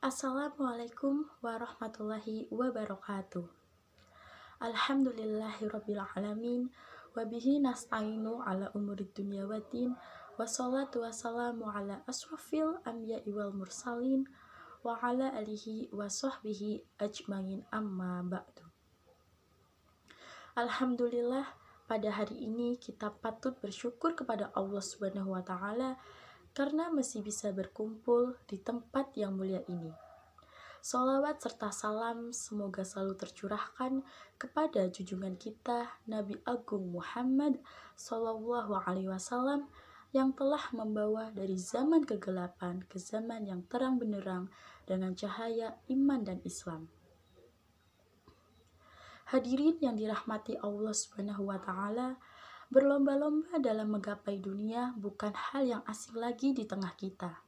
Assalamualaikum warahmatullahi wabarakatuh. Alhamdulillahirrabbilalamin. Wabihi nasta'inu ala umurid dunya waddin. Wassalatu wassalamu ala asrafil anbiya'i wal mursalin. Wa ala alihi wa sahbihi ajmain amma ba'du. Alhamdulillah, pada hari ini kita patut bersyukur kepada Allah Subhanahu wa Ta'ala karena masih bisa berkumpul di tempat yang mulia ini. Sholawat serta salam semoga selalu tercurahkan kepada junjungan kita Nabi Agung Muhammad Sallallahu Alaihi Wasallam yang telah membawa dari zaman kegelapan ke zaman yang terang benderang dengan cahaya iman dan Islam. Hadirin yang dirahmati Allah Subhanahu wa Ta'ala, berlomba-lomba dalam menggapai dunia bukan hal yang asing lagi di tengah kita.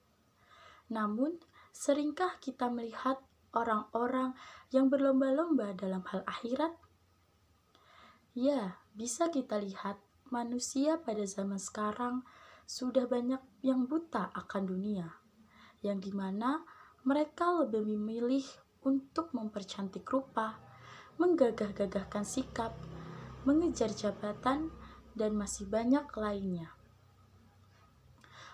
Namun, seringkah kita melihat orang-orang yang berlomba-lomba dalam hal akhirat? Ya, bisa kita lihat manusia pada zaman sekarang sudah banyak yang buta akan dunia, yang dimana mereka lebih memilih untuk mempercantik rupa, menggagah-gagahkan sikap, mengejar jabatan, dan masih banyak lainnya.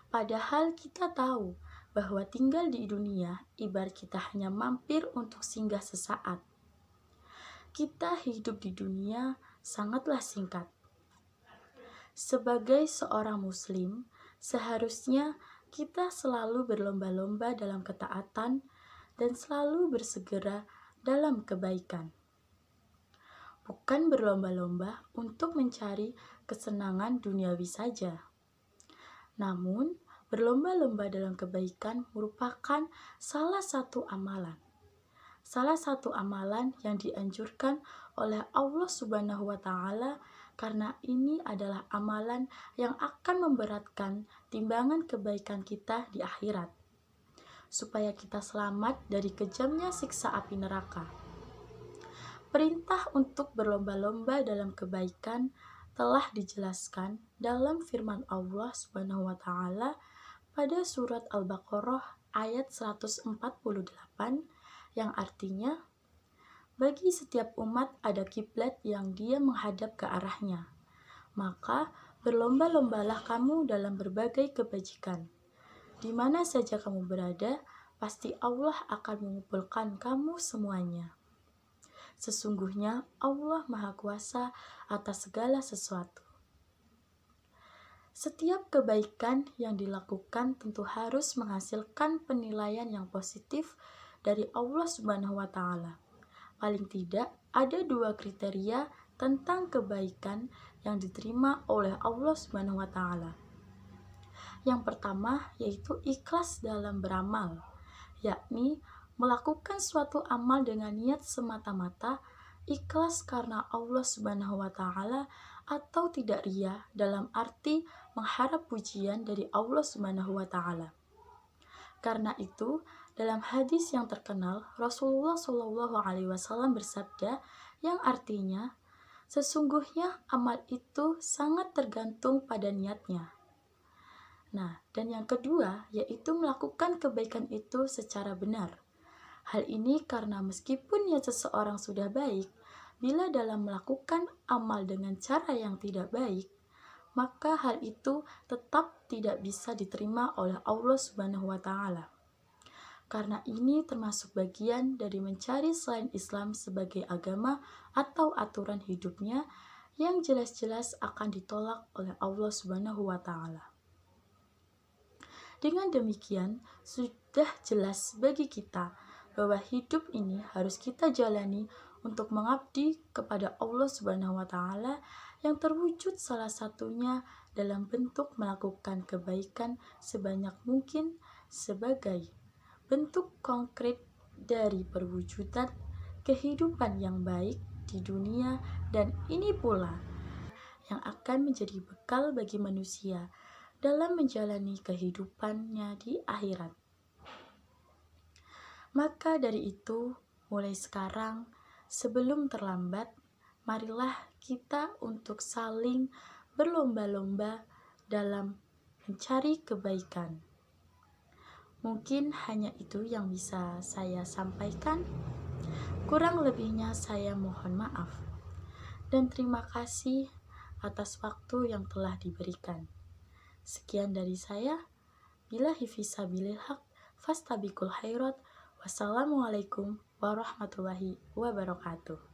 Padahal kita tahu bahwa tinggal di dunia ibarat kita hanya mampir untuk singgah sesaat. Kita hidup di dunia sangatlah singkat. Sebagai seorang muslim, seharusnya kita selalu berlomba-lomba dalam ketaatan dan selalu bersegera dalam kebaikan. Bukan berlomba-lomba untuk mencari kesenangan duniawi saja. Namun, berlomba-lomba dalam kebaikan merupakan salah satu amalan. Salah satu amalan yang dianjurkan oleh Allah Subhanahu wa Ta'ala karena ini adalah amalan yang akan memberatkan timbangan kebaikan kita di akhirat, supaya kita selamat dari kejamnya siksa api neraka. Perintah untuk berlomba-lomba dalam kebaikan telah dijelaskan dalam firman Allah Subhanahu wa Ta'ala pada surat Al-Baqarah ayat 148 yang artinya, bagi setiap umat ada kiblat yang dia menghadap ke arahnya. Maka berlomba-lombalah kamu dalam berbagai kebajikan. Di mana saja kamu berada, pasti Allah akan mengumpulkan kamu semuanya. Sesungguhnya Allah Maha Kuasa atas segala sesuatu. Setiap kebaikan yang dilakukan tentu harus menghasilkan penilaian yang positif dari Allah Subhanahu wa Ta'ala. Paling tidak ada 2 kriteria tentang kebaikan yang diterima oleh Allah Subhanahu wa Ta'ala. Yang pertama yaitu ikhlas dalam beramal, yakni melakukan suatu amal dengan niat semata-mata, ikhlas karena Allah Subhanahu wa Ta'ala, atau tidak ria dalam arti mengharap pujian dari Allah Subhanahu wa Ta'ala. Karena itu, dalam hadis yang terkenal, Rasulullah Shallallahu Alaihi Wasallam bersabda yang artinya, sesungguhnya amal itu sangat tergantung pada niatnya. Nah, dan yang kedua yaitu melakukan kebaikan itu secara benar. Hal ini karena meskipun niat seseorang sudah baik, bila dalam melakukan amal dengan cara yang tidak baik, maka hal itu tetap tidak bisa diterima oleh Allah Subhanahu wa Ta'ala. Karena ini termasuk bagian dari mencari selain Islam sebagai agama atau aturan hidupnya yang jelas-jelas akan ditolak oleh Allah Subhanahu wa Ta'ala. Dengan demikian, sudah jelas bagi kita bahwa hidup ini harus kita jalani untuk mengabdi kepada Allah Subhanahu wa Ta'ala yang terwujud salah satunya dalam bentuk melakukan kebaikan sebanyak mungkin sebagai bentuk konkret dari perwujudan kehidupan yang baik di dunia, dan ini pula yang akan menjadi bekal bagi manusia dalam menjalani kehidupannya di akhirat. Maka dari itu, mulai sekarang, sebelum terlambat, marilah kita untuk saling berlomba-lomba dalam mencari kebaikan. Mungkin hanya itu yang bisa saya sampaikan. Kurang lebihnya saya mohon maaf. Dan terima kasih atas waktu yang telah diberikan. Sekian dari saya. Billahi fisabilil haq, fastabiqul khairat. Wassalamualaikum warahmatullahi wabarakatuh.